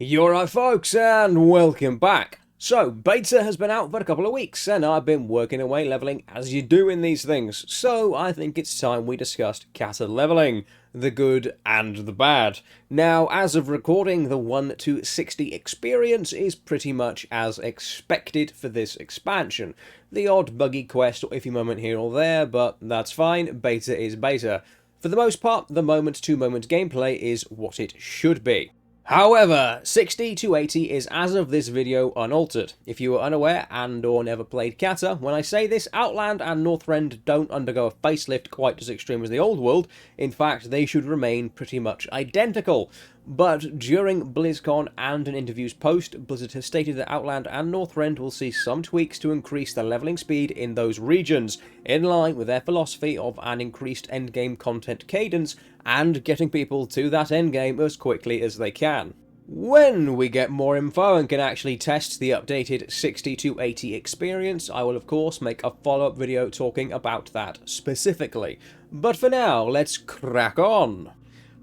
You're right, folks, and welcome back. So, beta has been out for a couple of weeks, and I've been working away leveling as you do in these things, so I think it's time we discussed kata leveling, the good and the bad. Now, as of recording, the 1 to 60 experience is pretty much as expected for this expansion. The odd buggy quest or iffy moment here or there, but that's fine, beta is beta. For the most part, the moment-to-moment gameplay is what it should be. However, 60 to 80 is as of this video unaltered. If you were unaware and or never played Kata, when I say this, Outland and Northrend don't undergo a facelift quite as extreme as the old world. In fact, they should remain pretty much identical. But during BlizzCon and an interviews post, Blizzard has stated that Outland and Northrend will see some tweaks to increase the leveling speed in those regions, in line with their philosophy of an increased endgame content cadence and getting people to that endgame as quickly as they can. When we get more info and can actually test the updated 60 to 80 experience, I will of course make a follow-up video talking about that specifically. But for now, let's crack on!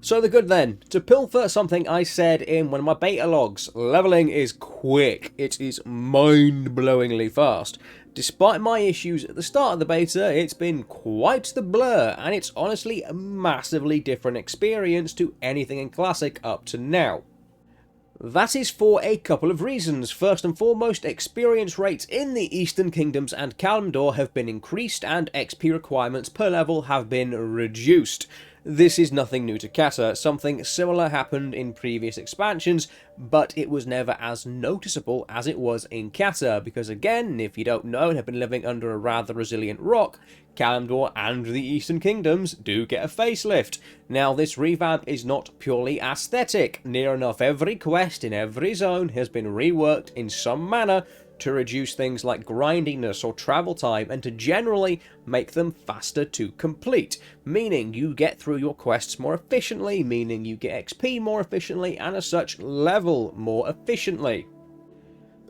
So the good then, to pilfer something I said in one of my beta logs, leveling is quick, it is mind-blowingly fast. Despite my issues at the start of the beta, it's been quite the blur, and it's honestly a massively different experience to anything in Classic up to now. That is for a couple of reasons. First and foremost, experience rates in the Eastern Kingdoms and Kalimdor have been increased and XP requirements per level have been reduced. This is nothing new to Kata, something similar happened in previous expansions, but it was never as noticeable as it was in Kata, because again, if you don't know and have been living under a rather resilient rock, Kalimdor and the Eastern Kingdoms do get a facelift. Now this revamp is not purely aesthetic, near enough every quest in every zone has been reworked in some manner to reduce things like grindiness or travel time and to generally make them faster to complete, meaning you get through your quests more efficiently, meaning you get XP more efficiently and as such level more efficiently.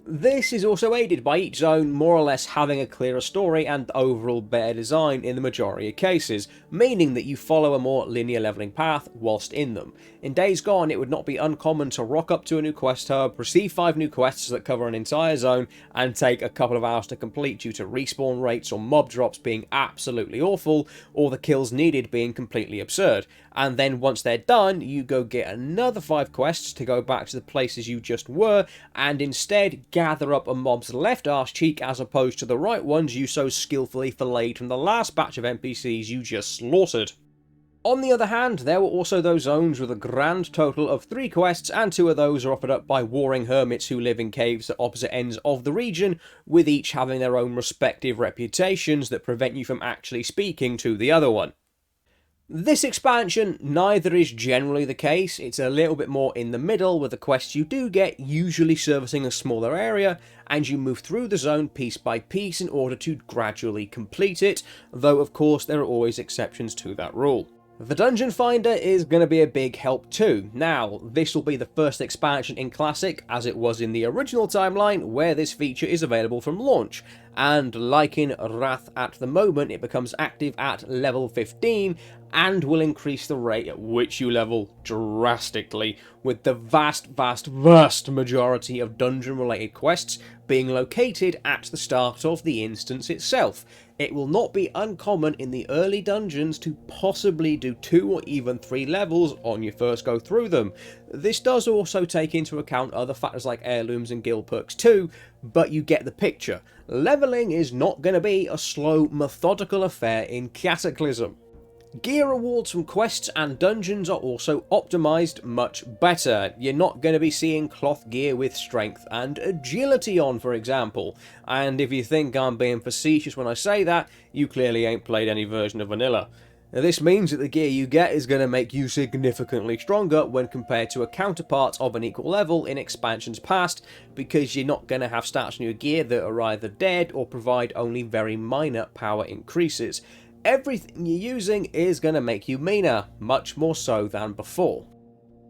This is also aided by each zone more or less having a clearer story and overall better design in the majority of cases, meaning that you follow a more linear leveling path whilst in them. In days gone, it would not be uncommon to rock up to a new quest hub, receive 5 new quests that cover an entire zone, and take a couple of hours to complete due to respawn rates or mob drops being absolutely awful, or the kills needed being completely absurd. And then once they're done, you go get another 5 quests to go back to the places you just were, and instead gather up a mob's left arse cheek as opposed to the right ones you so skillfully filleted from the last batch of NPCs you just slaughtered. On the other hand, there were also those zones with a grand total of 3 quests, and 2 of those are offered up by warring hermits who live in caves at opposite ends of the region, with each having their own respective reputations that prevent you from actually speaking to the other one. This expansion, neither is generally the case. It's a little bit more in the middle, with the quests you do get usually servicing a smaller area, and you move through the zone piece by piece in order to gradually complete it, though of course there are always exceptions to that rule. The Dungeon Finder is going to be a big help too. Now, this will be the first expansion in Classic, as it was in the original timeline, where this feature is available from launch, and like in Wrath at the moment, it becomes active at level 15, and will increase the rate at which you level drastically, with the vast majority of dungeon-related quests being located at the start of the instance itself. It will not be uncommon in the early dungeons to possibly do 2 or even 3 levels on your first go through them. This does also take into account other factors like heirlooms and guild perks too, but you get the picture. Leveling is not going to be a slow, methodical affair in Cataclysm. Gear rewards from quests and dungeons are also optimised much better. You're not going to be seeing cloth gear with strength and agility on, for example. And if you think I'm being facetious when I say that, you clearly ain't played any version of vanilla. Now, this means that the gear you get is going to make you significantly stronger when compared to a counterpart of an equal level in expansions past, because you're not going to have stats on your gear that are either dead or provide only very minor power increases. Everything you're using is going to make you meaner, much more so than before.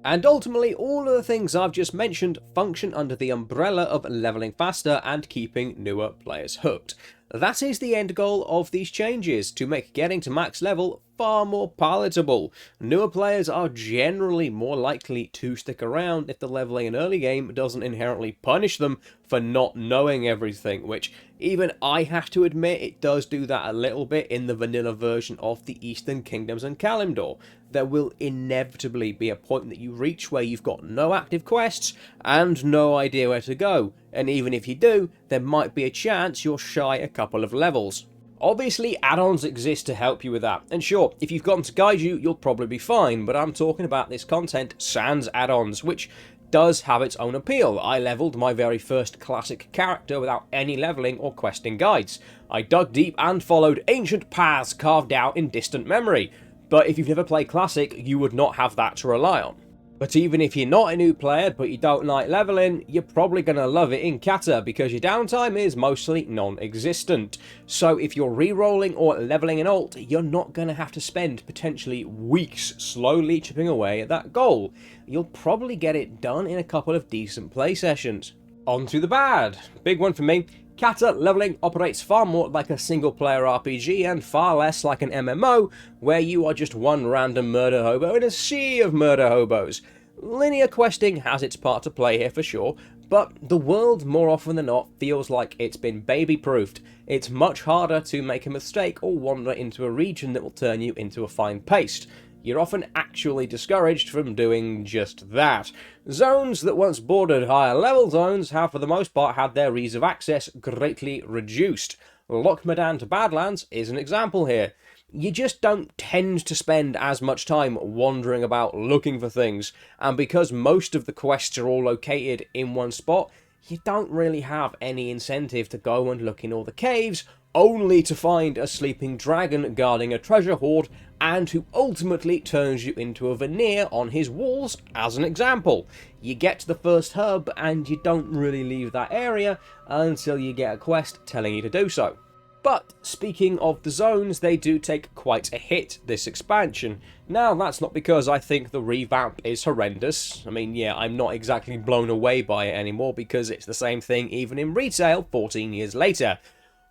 And ultimately, all of the things I've just mentioned function under the umbrella of leveling faster and keeping newer players hooked. That is the end goal of these changes, to make getting to max level far more palatable. Newer players are generally more likely to stick around if the leveling in early game doesn't inherently punish them for not knowing everything, which even I have to admit it does do that a little bit in the vanilla version of the Eastern Kingdoms and Kalimdor. There will inevitably be a point that you reach where you've got no active quests and no idea where to go, and even if you do, there might be a chance you're shy a couple of levels. Obviously, add-ons exist to help you with that, and sure, if you've got them to guide you, you'll probably be fine, but I'm talking about this content sans add-ons, which does have its own appeal. I leveled my very first classic character without any leveling or questing guides. I dug deep and followed ancient paths carved out in distant memory, but if you've never played classic, you would not have that to rely on. But even if you're not a new player but you don't like leveling, you're probably going to love it in Cata because your downtime is mostly non-existent. So if you're re-rolling or leveling an alt, you're not going to have to spend potentially weeks slowly chipping away at that goal. You'll probably get it done in a couple of decent play sessions. On to the bad. Big one for me. Cata leveling operates far more like a single-player RPG and far less like an MMO, where you are just one random murder hobo in a sea of murder hobos. Linear questing has its part to play here for sure, but the world more often than not feels like it's been baby-proofed. It's much harder to make a mistake or wander into a region that will turn you into a fine paste. You're often actually discouraged from doing just that. Zones that once bordered higher level zones have for the most part had their ease of access greatly reduced. Lochmadan to Badlands is an example here. You just don't tend to spend as much time wandering about looking for things, and because most of the quests are all located in one spot, you don't really have any incentive to go and look in all the caves, only to find a sleeping dragon guarding a treasure hoard, and who ultimately turns you into a veneer on his walls, as an example. You get to the first hub, and you don't really leave that area until you get a quest telling you to do so. But speaking of the zones, they do take quite a hit this expansion. Now, that's not because I think the revamp is horrendous. I mean, yeah, I'm not exactly blown away by it anymore because it's the same thing even in retail 14 years later.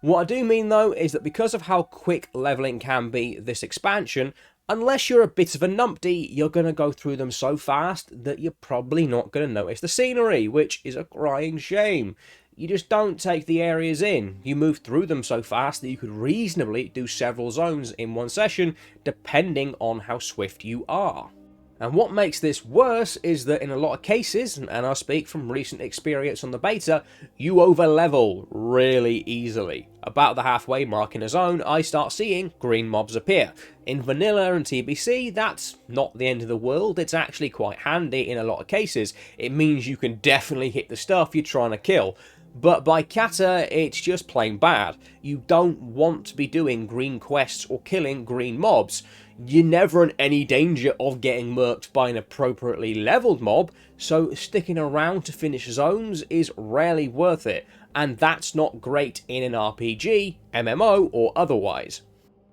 What I do mean though is that because of how quick leveling can be this expansion, unless you're a bit of a numpty, you're going to go through them so fast that you're probably not going to notice the scenery, which is a crying shame. You just don't take the areas in. You move through them so fast that you could reasonably do several zones in one session, depending on how swift you are. And what makes this worse is that in a lot of cases, and I speak from recent experience on the beta, you over-level really easily. About the halfway mark in a zone, I start seeing green mobs appear. In vanilla and TBC, that's not the end of the world, it's actually quite handy in a lot of cases. It means you can definitely hit the stuff you're trying to kill. But by Cata, it's just plain bad. You don't want to be doing green quests or killing green mobs. You're never in any danger of getting murked by an appropriately leveled mob, so sticking around to finish zones is rarely worth it, and that's not great in an RPG, MMO, or otherwise.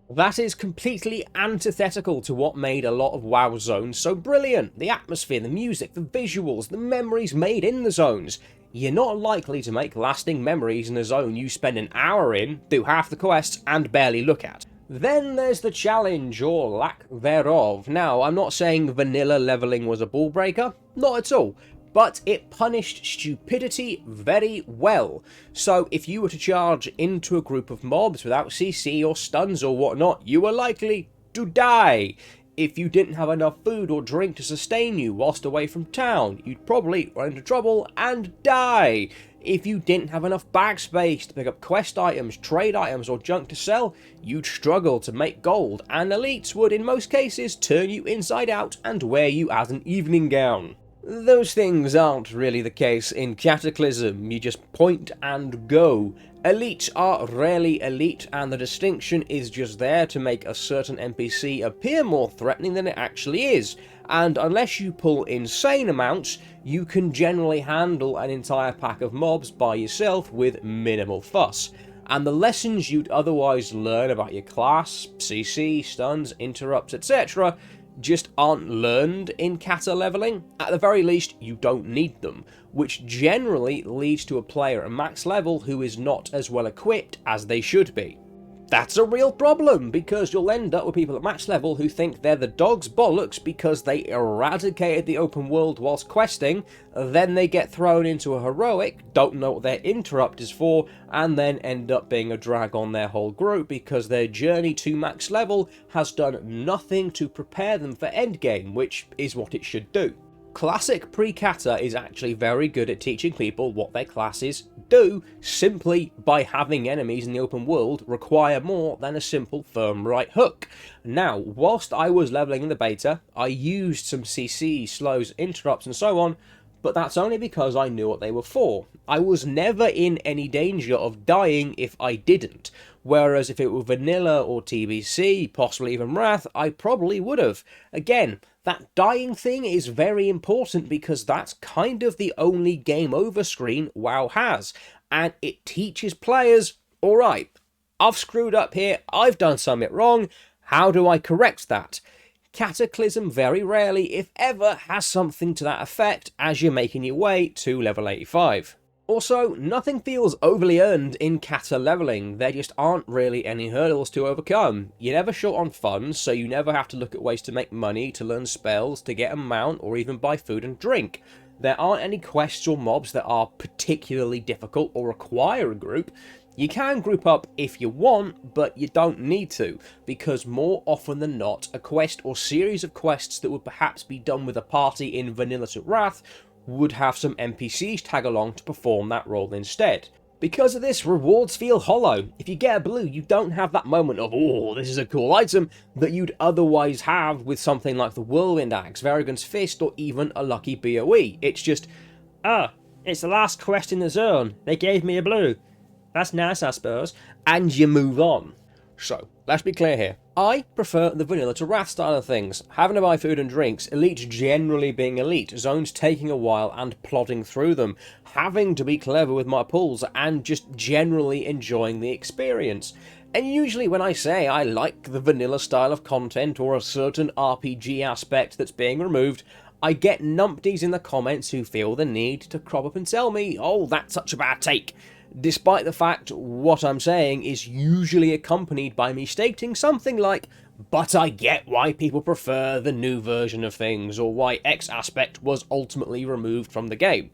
That is completely antithetical to what made a lot of WoW zones so brilliant. The atmosphere, the music, the visuals, the memories made in the zones. You're not likely to make lasting memories in a zone you spend an hour in, do half the quests, and barely look at. Then there's the challenge, or lack thereof. Now, I'm not saying vanilla leveling was a ball breaker, not at all, but it punished stupidity very well. So if you were to charge into a group of mobs without CC or stuns or whatnot, you were likely to die. If you didn't have enough food or drink to sustain you whilst away from town, you'd probably run into trouble and die. If you didn't have enough bag space to pick up quest items, trade items, or junk to sell, you'd struggle to make gold, and elites would in most cases turn you inside out and wear you as an evening gown. Those things aren't really the case in Cataclysm, you just point and go. Elites are rarely elite, and the distinction is just there to make a certain NPC appear more threatening than it actually is, and unless you pull insane amounts, you can generally handle an entire pack of mobs by yourself with minimal fuss. And the lessons you'd otherwise learn about your class, CC, stuns, interrupts, etc., just aren't learned in kata leveling. At the very least, you don't need them, which generally leads to a player at max level who is not as well equipped as they should be. That's a real problem, because you'll end up with people at max level who think they're the dog's bollocks because they eradicated the open world whilst questing, then they get thrown into a heroic, don't know what their interrupt is for, and then end up being a drag on their whole group because their journey to max level has done nothing to prepare them for endgame, which is what it should do. Classic pre-kata is actually very good at teaching people what their classes do, simply by having enemies in the open world require more than a simple firm right hook. Now, whilst I was leveling in the beta, I used some CC, slows, interrupts and so on, but that's only because I knew what they were for. I was never in any danger of dying if I didn't, whereas if it were vanilla or TBC, possibly even Wrath, I probably would have. Again, that dying thing is very important because that's kind of the only game over screen WoW has, and it teaches players, alright, I've screwed up here, I've done something wrong, how do I correct that? Cataclysm very rarely, if ever, has something to that effect as you're making your way to level 85. Also, nothing feels overly earned in kata leveling, there just aren't really any hurdles to overcome. You're never short on funds, so you never have to look at ways to make money, to learn spells, to get a mount, or even buy food and drink. There aren't any quests or mobs that are particularly difficult or require a group. You can group up if you want, but you don't need to, because more often than not, a quest or series of quests that would perhaps be done with a party in Vanilla to Wrath would have some NPCs tag along to perform that role instead. Because of this, rewards feel hollow. If you get a blue, you don't have that moment of, oh, this is a cool item, that you'd otherwise have with something like the Whirlwind Axe, Varigan's Fist, or even a lucky BOE. It's just, it's the last quest in the zone, they gave me a blue. That's nice, I suppose. And you move on. So, let's be clear here. I prefer the vanilla to Wrath style of things, having to buy food and drinks, elites generally being elite, zones taking a while and plodding through them, having to be clever with my pulls, and just generally enjoying the experience. And usually when I say I like the vanilla style of content or a certain RPG aspect that's being removed, I get numpties in the comments who feel the need to crop up and tell me, oh, that's such a bad take. Despite the fact what I'm saying is usually accompanied by me stating something like, but I get why people prefer the new version of things, or why X aspect was ultimately removed from the game.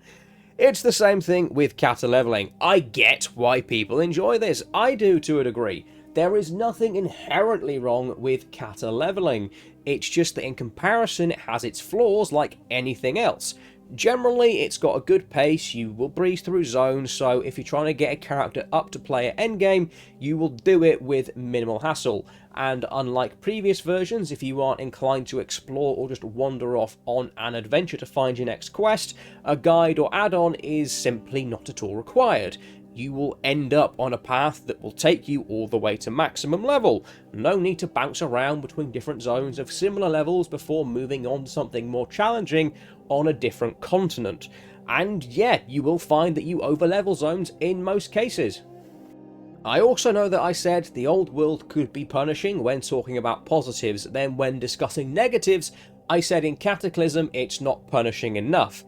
It's the same thing with kata leveling. I get why people enjoy this. I do to a degree. There is nothing inherently wrong with kata leveling. It's just that in comparison it has its flaws like anything else. Generally, it's got a good pace, you will breeze through zones, so if you're trying to get a character up to player endgame, you will do it with minimal hassle. And unlike previous versions, if you aren't inclined to explore or just wander off on an adventure to find your next quest, a guide or add-on is simply not at all required. You will end up on a path that will take you all the way to maximum level. No need to bounce around between different zones of similar levels before moving on to something more challenging on a different continent. And yeah, you will find that you overlevel zones in most cases. I also know that I said the old world could be punishing when talking about positives, then when discussing negatives, I said in Cataclysm it's not punishing enough.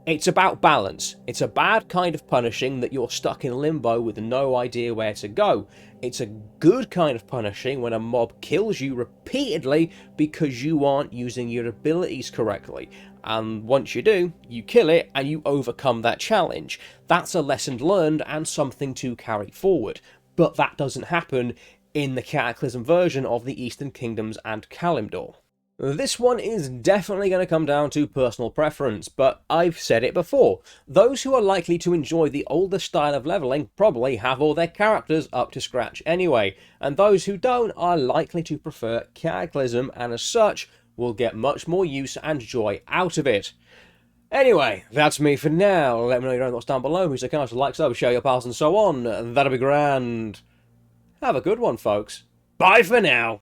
It's about balance. It's a bad kind of punishing that you're stuck in limbo with no idea where to go. It's a good kind of punishing when a mob kills you repeatedly because you aren't using your abilities correctly. And once you do, you kill it and you overcome that challenge. That's a lesson learned and something to carry forward. But that doesn't happen in the Cataclysm version of the Eastern Kingdoms and Kalimdor. This one is definitely going to come down to personal preference, but I've said it before. Those who are likely to enjoy the older style of leveling probably have all their characters up to scratch anyway, and those who don't are likely to prefer Cataclysm and as such will get much more use and joy out of it. Anyway, that's me for now. Let me know your own thoughts down below, who's a kind of like, sub, share your pals and so on. That'll be grand. Have a good one, folks. Bye for now.